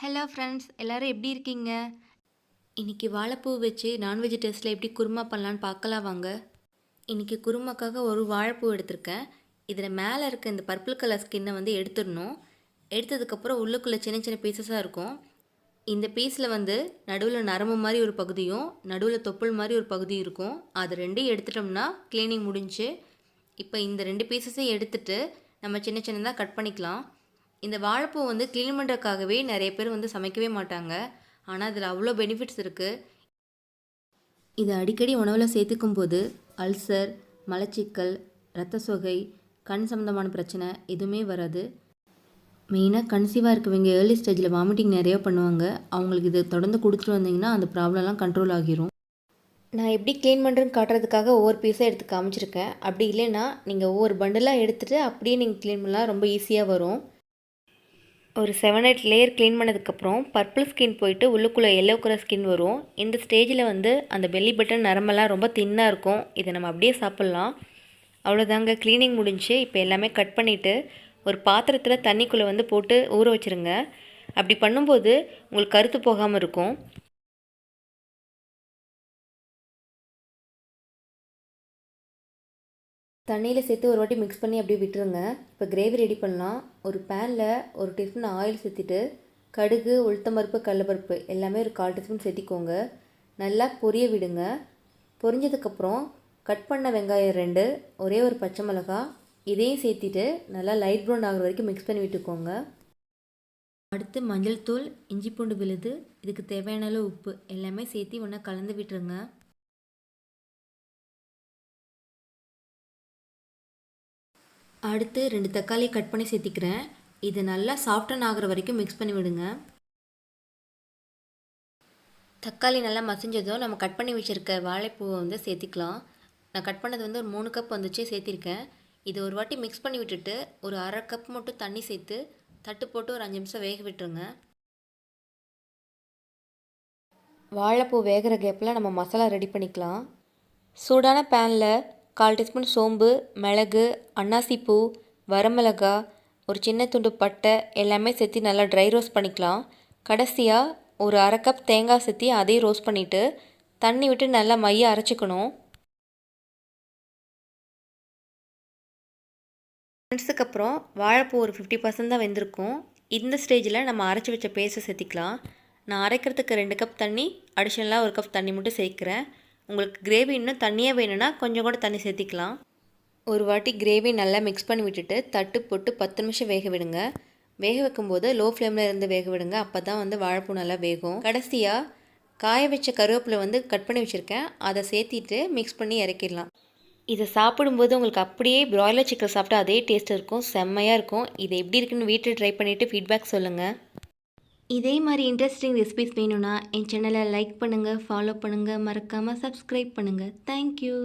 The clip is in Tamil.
ஹலோ ஃப்ரெண்ட்ஸ், எல்லோரும் எப்படி இருக்கீங்க? இன்றைக்கி வாழைப்பூ வச்சு நான்வெஜ் டேஸ்ட்டில் எப்படி குருமா பண்ணலான்னு பார்க்கலாம் வாங்க. இன்றைக்கி குருமாக்காக ஒரு வாழைப்பூ எடுத்திருக்கேன். இதில் மேலே இருக்க இந்த பர்பிள் கலர் ஸ்கின்னை வந்து எடுத்துடணும். எடுத்ததுக்கப்புறம் உள்ளுக்குள்ளே சின்ன சின்ன பீசஸாக இருக்கும். இந்த பீஸில் வந்து நடுவில் நரம்பு மாதிரி ஒரு பகுதியும் நடுவில் தொப்புள் மாதிரி ஒரு பகுதியும் இருக்கும். அது ரெண்டையும் எடுத்துட்டோம்னா க்ளீனிங் முடிஞ்சு. இப்போ இந்த 2 பீசஸையும் எடுத்துகிட்டு நம்ம சின்ன சின்னதாக கட் பண்ணிக்கலாம். இந்த வாழைப்பூ வந்து க்ளீன் பண்ணுறதுக்காகவே நிறைய பேர் வந்து சமைக்கவே மாட்டாங்க. ஆனால் அதில் அவ்வளோ பெனிஃபிட்ஸ் இருக்குது. இதை அடிக்கடி உணவில் சேர்த்துக்கும் போது அல்சர், மலச்சிக்கல், இரத்த சோகை, கண் சம்மந்தமான பிரச்சனை எதுவுமே வராது. மெயினாக கன்சீவாக இருக்கவங்க ஏர்லி ஸ்டேஜில் வாமிட்டிங் நிறையா பண்ணுவாங்க. அவங்களுக்கு இதை தொடர்ந்து கொடுத்துட்டு வந்தீங்கன்னா அந்த ப்ராப்ளம்லாம் கண்ட்ரோல் ஆகிரும். நான் எப்படி க்ளீன் பண்ணுறேன்னு காட்டுறதுக்காக ஒவ்வொரு பீஸாக எடுத்து காமிச்சிருக்கேன். அப்படி இல்லைன்னா நீங்கள் ஒவ்வொரு பண்டலாக எடுத்துகிட்டு அப்படியே நீங்கள் க்ளீன் பண்ணலாம், ரொம்ப ஈஸியாக வரும். ஒரு 7-8 லேயர் க்ளீன் பண்ணதுக்கப்புறம் பர்பிள் ஸ்கின் போயிட்டு உள்ளுக்குள்ளே எல்லோ கலர் ஸ்கின் வரும். இந்த ஸ்டேஜில் வந்து அந்த பெல்லி பட்டன் நரம்பெல்லாம் ரொம்ப தின்னாக இருக்கும். இதை நம்ம அப்படியே சாப்பிட்லாம். அவ்வளோதாங்க, க்ளீனிங் முடிஞ்சு. இப்போ எல்லாமே கட் பண்ணிவிட்டு ஒரு பாத்திரத்தில் தண்ணிக்குள்ளே வந்து போட்டு ஊற வச்சுருங்க. அப்படி பண்ணும்போது உங்களுக்கு கருத்து போகாமல் இருக்கும். தண்ணியில் சேர்த்து ஒரு வாட்டி மிக்ஸ் பண்ணி அப்படியே விட்டுருங்க. இப்போ கிரேவி ரெடி பண்ணலாம். ஒரு பேனில் ஒரு டீஸ்பூன் ஆயில் சேர்த்துட்டு கடுகு, உளுத்தம்பருப்பு, கடலைப்பருப்பு எல்லாமே ஒரு 1/4 டீஸ்பூன் சேர்த்திக்கோங்க. நல்லா பொரிய விடுங்க. பொரிஞ்சதுக்கப்புறம் கட் பண்ண வெங்காயம் 2, ஒரே ஒரு பச்சை மிளகா இதையும் சேர்த்திட்டு நல்லா லைட் ப்ரௌன் ஆகிற வரைக்கும் மிக்ஸ் பண்ணி விட்டுக்கோங்க. அடுத்து மஞ்சள் தூள், இஞ்சி பூண்டு விழுது, இதுக்கு தேவையான அளவு உப்பு எல்லாமே சேர்த்து ஒன்றா கலந்து விட்டுருங்க. அடுத்து 2 தக்காளி கட் பண்ணி சேர்த்திக்கிறேன். இது நல்லா சாஃப்டன் ஆகிற வரைக்கும் மிக்ஸ் பண்ணி விடுங்க. தக்காளி நல்லா மசிஞ்சதும் நம்ம கட் பண்ணி வச்சுருக்க வாழைப்பூவை வந்து சேர்த்திக்கலாம். நான் கட் பண்ணது வந்து ஒரு 3 கப் வந்துச்சு சேர்த்திருக்கேன். இது ஒரு வாட்டி மிக்ஸ் பண்ணி விட்டுட்டு ஒரு 1/2 கப் மட்டும் தண்ணி சேர்த்து தட்டு போட்டு ஒரு 5 நிமிஷம் வேக விட்டுருங்க. வாழைப்பூ வேகிற கேப்பில் நம்ம மசாலா ரெடி பண்ணிக்கலாம். சூடான பேனில் 1/4 டீஸ்பூன் சோம்பு, மிளகு, அன்னாசிப்பூ, வரமிளகா, ஒரு சின்ன துண்டு பட்டை எல்லாமே சேர்த்து நல்லா ட்ரை ரோஸ்ட் பண்ணிக்கலாம். கடைசியாக ஒரு 1/2 கப் தேங்காய் சேர்த்து அதையும் ரோஸ்ட் பண்ணிவிட்டு தண்ணி விட்டு நல்லா மைய அரைச்சிக்கணும். அப்புறம் வாழைப்பூ ஒரு 50% தான் வெந்திருக்கும். இந்த ஸ்டேஜில் நம்ம அரைச்சி வச்ச பேஸ்ட்டை சேர்த்திக்கலாம். நான் அரைக்கிறதுக்கு 2 கப் தண்ணி, அடிஷ்னலாக 1 கப் தண்ணி மட்டும் சேர்க்குறேன். உங்களுக்கு கிரேவி இன்னும் தண்ணியாக வேணும்னா கொஞ்சம் கூட தண்ணி சேர்த்திக்கலாம். ஒரு வாட்டி கிரேவி நல்லா மிக்ஸ் பண்ணி விட்டுட்டு தட்டு போட்டு 10 நிமிஷம் வேக விடுங்க. வேக வைக்கும்போது லோ ஃப்ளேமில் இருந்து வேக விடுங்க. அப்போ தான் வந்து வாழைப்பூ நல்லா வேகும். கடைசியாக காய வச்ச கருவேப்பிலை வந்து கட் பண்ணி வச்சுருக்கேன், அதை சேர்த்திட்டு மிக்ஸ் பண்ணி இறக்கிடலாம். இதை சாப்பிடும்போது உங்களுக்கு அப்படியே ப்ராய்லர் சிக்கன் சாப்பிட்டா அதே டேஸ்ட் இருக்கும், செம்மையாக இருக்கும். இது எப்படி இருக்குன்னு வீட்டில் ட்ரை பண்ணிவிட்டு ஃபீட்பேக் சொல்லுங்கள். இதே மாதிரி இன்ட்ரெஸ்டிங் ரெசிபிஸ் வேணும்னா என் சேனலை லைக் பண்ணுங்கள், ஃபாலோ பண்ணுங்கள், மறக்காமல் சப்ஸ்கிரைப் பண்ணுங்கள். தேங்க்யூ.